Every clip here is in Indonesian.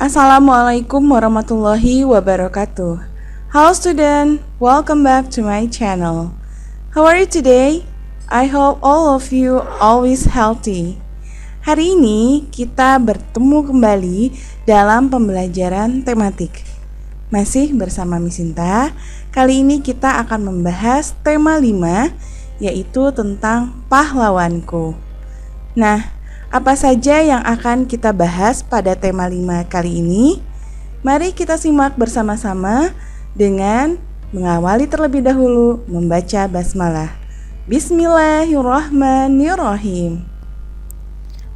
Assalamualaikum warahmatullahi wabarakatuh. Hello student, welcome back to my channel. How are you today? I hope all of you always healthy. Hari ini kita bertemu kembali dalam pembelajaran tematik. Masih bersama Miss Sinta. Kali ini kita akan membahas tema 5, yaitu tentang pahlawanku. Nah, apa saja yang akan kita bahas pada tema 5 kali ini? Mari kita simak bersama-sama dengan mengawali terlebih dahulu membaca basmalah. Bismillahirrahmanirrahim.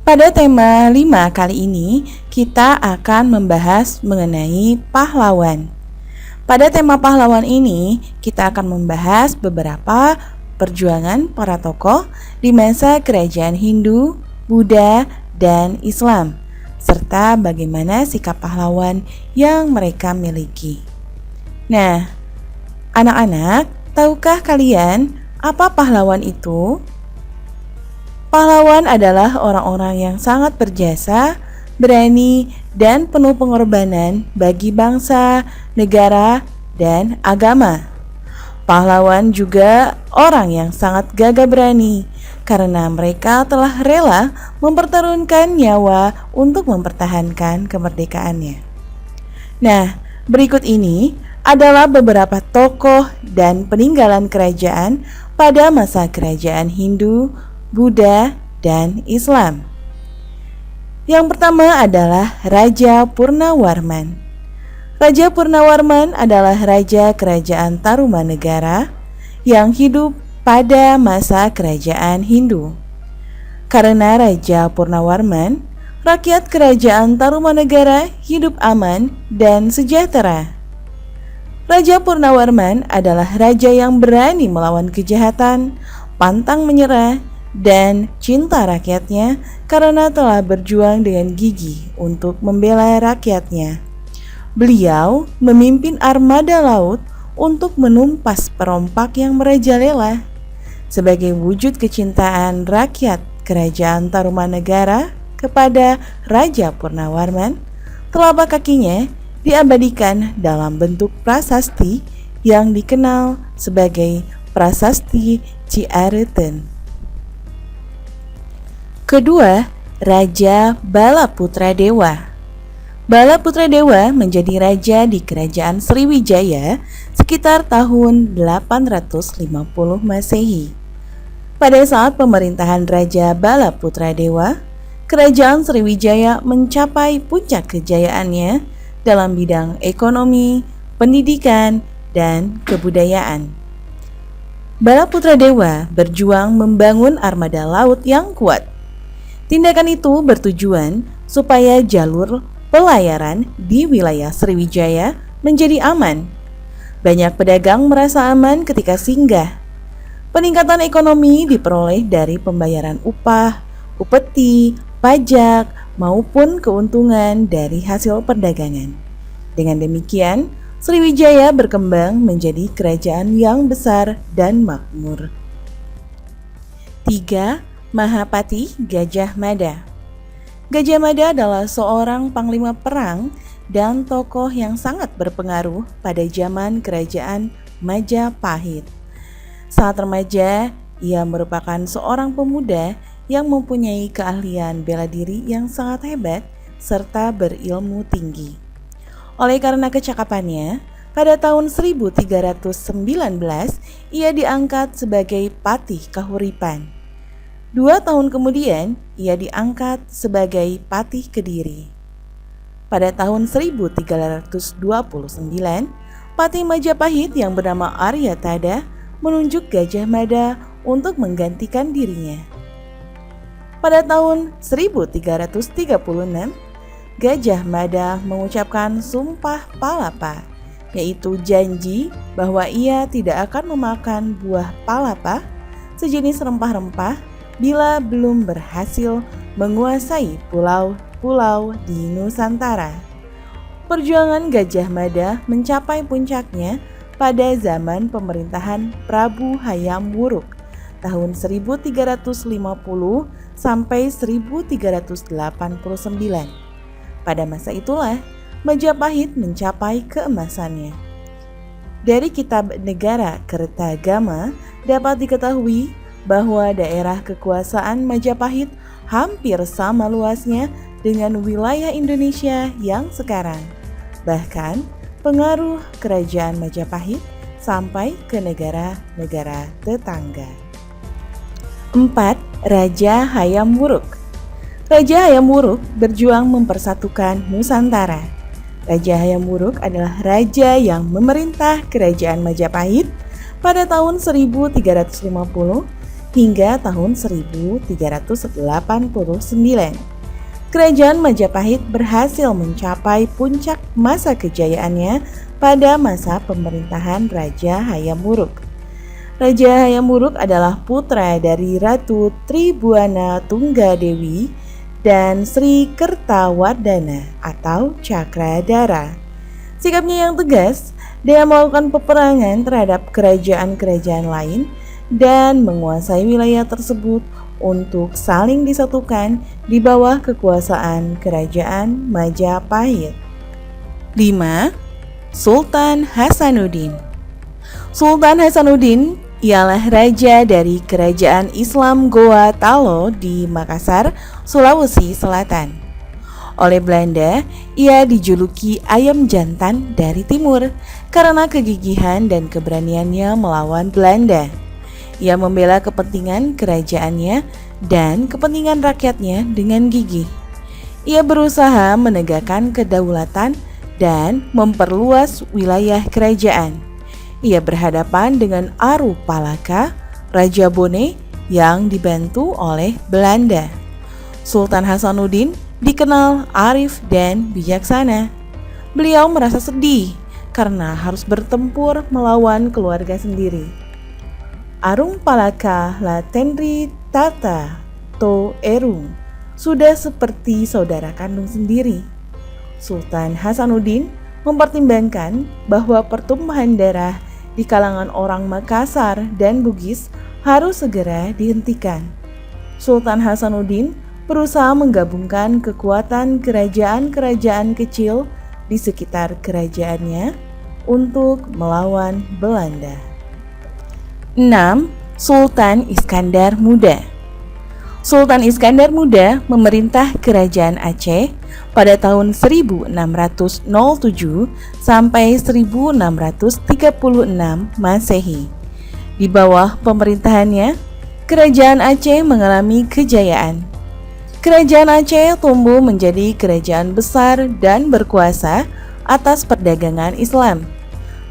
Pada tema 5 kali ini, kita akan membahas mengenai pahlawan. Pada tema pahlawan ini, kita akan membahas beberapa perjuangan para tokoh di masa kerajaan Hindu, Buddha, dan Islam, serta bagaimana sikap pahlawan yang mereka miliki. Nah, anak-anak, tahukah kalian apa pahlawan itu? Pahlawan adalah orang-orang yang sangat berjasa, berani, dan penuh pengorbanan bagi bangsa, negara, dan agama. Pahlawan juga orang yang sangat gagah berani karena mereka telah rela mempertaruhkan nyawa untuk mempertahankan kemerdekaannya. Nah, berikut ini adalah beberapa tokoh dan peninggalan kerajaan pada masa kerajaan Hindu, Buddha, dan Islam. Yang pertama adalah Raja Purnawarman. Raja Purnawarman adalah raja kerajaan Tarumanegara yang hidup pada masa kerajaan Hindu. Karena Raja Purnawarman, rakyat kerajaan Tarumanegara hidup aman dan sejahtera. Raja Purnawarman adalah raja yang berani melawan kejahatan, pantang menyerah, dan cinta rakyatnya karena telah berjuang dengan gigih untuk membela rakyatnya. Beliau memimpin armada laut untuk menumpas perompak yang merajalela. Sebagai wujud kecintaan rakyat kerajaan Tarumanegara kepada Raja Purnawarman, telapak kakinya diabadikan dalam bentuk prasasti yang dikenal sebagai Prasasti Ciareten. Kedua, Raja Balaputradewa. Balaputradewa menjadi raja di kerajaan Sriwijaya sekitar tahun 850 Masehi. Pada saat pemerintahan Raja Balaputradewa, kerajaan Sriwijaya mencapai puncak kejayaannya dalam bidang ekonomi, pendidikan, dan kebudayaan. Balaputradewa berjuang membangun armada laut yang kuat. Tindakan itu bertujuan supaya jalur pelayaran di wilayah Sriwijaya menjadi aman. Banyak pedagang merasa aman ketika singgah. Peningkatan ekonomi diperoleh dari pembayaran upah, upeti, pajak, maupun keuntungan dari hasil perdagangan. Dengan demikian, Sriwijaya berkembang menjadi kerajaan yang besar dan makmur. 3. Mahapati Gajah Mada. Gajah Mada adalah seorang panglima perang dan tokoh yang sangat berpengaruh pada zaman kerajaan Majapahit. Saat remaja, ia merupakan seorang pemuda yang mempunyai keahlian bela diri yang sangat hebat serta berilmu tinggi. Oleh karena kecakapannya, pada tahun 1319 ia diangkat sebagai Patih Kahuripan. 2 tahun kemudian, ia diangkat sebagai Patih Kediri. Pada tahun 1329, Patih Majapahit yang bernama Aryatada menunjuk Gajah Mada untuk menggantikan dirinya. Pada tahun 1336, Gajah Mada mengucapkan Sumpah Palapa, yaitu janji bahwa ia tidak akan memakan buah palapa, sejenis rempah-rempah, bila belum berhasil menguasai pulau-pulau di Nusantara. Perjuangan Gajah Mada mencapai puncaknya pada zaman pemerintahan Prabu Hayam Wuruk tahun 1350 sampai 1389. Pada masa itulah Majapahit mencapai keemasannya. Dari Kitab Negara Kertagama dapat diketahui bahwa daerah kekuasaan Majapahit hampir sama luasnya dengan wilayah Indonesia yang sekarang. Bahkan, pengaruh kerajaan Majapahit sampai ke negara-negara tetangga. 4. Raja Hayam Wuruk. Raja Hayam Wuruk berjuang mempersatukan Nusantara. Raja Hayam Wuruk adalah raja yang memerintah kerajaan Majapahit pada tahun 1350 hingga tahun 1389. Kerajaan Majapahit berhasil mencapai puncak masa kejayaannya pada masa pemerintahan Raja Hayam Wuruk. Raja Hayam Wuruk adalah putra dari Ratu Tribuana Tunggadewi dan Sri Kertawardhana atau Cakradara. Sikapnya yang tegas, dia melakukan peperangan terhadap kerajaan-kerajaan lain dan menguasai wilayah tersebut untuk saling disatukan di bawah kekuasaan kerajaan Majapahit. 5. Sultan Hasanuddin. Sultan Hasanuddin ialah raja dari kerajaan Islam Goa Talo di Makassar, Sulawesi Selatan. Oleh Belanda, ia dijuluki ayam jantan dari timur karena kegigihan dan keberaniannya melawan Belanda. Ia membela kepentingan kerajaannya dan kepentingan rakyatnya dengan gigih. Ia berusaha menegakkan kedaulatan dan memperluas wilayah kerajaan. Ia berhadapan dengan Aru Palaka, Raja Bone yang dibantu oleh Belanda. Sultan Hasanuddin dikenal arif dan bijaksana. Beliau merasa sedih karena harus bertempur melawan keluarga sendiri. Arung Palaka la Tenri Tata To Erung sudah seperti saudara kandung sendiri. Sultan Hasanuddin mempertimbangkan bahwa pertumpahan darah di kalangan orang Makassar dan Bugis harus segera dihentikan. Sultan Hasanuddin berusaha menggabungkan kekuatan kerajaan-kerajaan kecil di sekitar kerajaannya untuk melawan Belanda. 6. Sultan Iskandar Muda. Sultan Iskandar Muda memerintah kerajaan Aceh pada tahun 1607 sampai 1636 Masehi. Di bawah pemerintahannya, kerajaan Aceh mengalami kejayaan. Kerajaan Aceh tumbuh menjadi kerajaan besar dan berkuasa atas perdagangan Islam.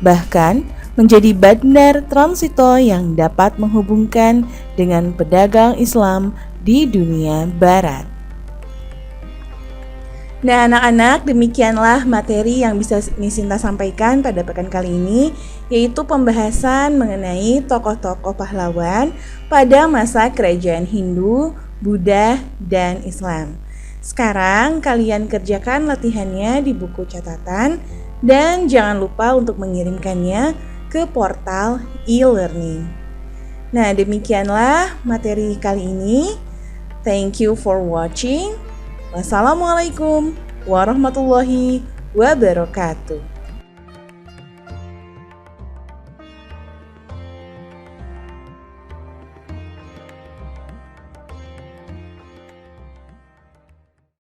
Bahkan menjadi bandar transito yang dapat menghubungkan dengan pedagang Islam di dunia barat. Nah anak-anak, demikianlah materi yang bisa Nisinta sampaikan pada pekan kali ini, yaitu pembahasan mengenai tokoh-tokoh pahlawan pada masa kerajaan Hindu, Buddha, dan Islam. Sekarang kalian kerjakan latihannya di buku catatan dan jangan lupa untuk mengirimkannya ke portal e-learning. Nah demikianlah materi kali ini. Thank you for watching. Wassalamualaikum warahmatullahi wabarakatuh.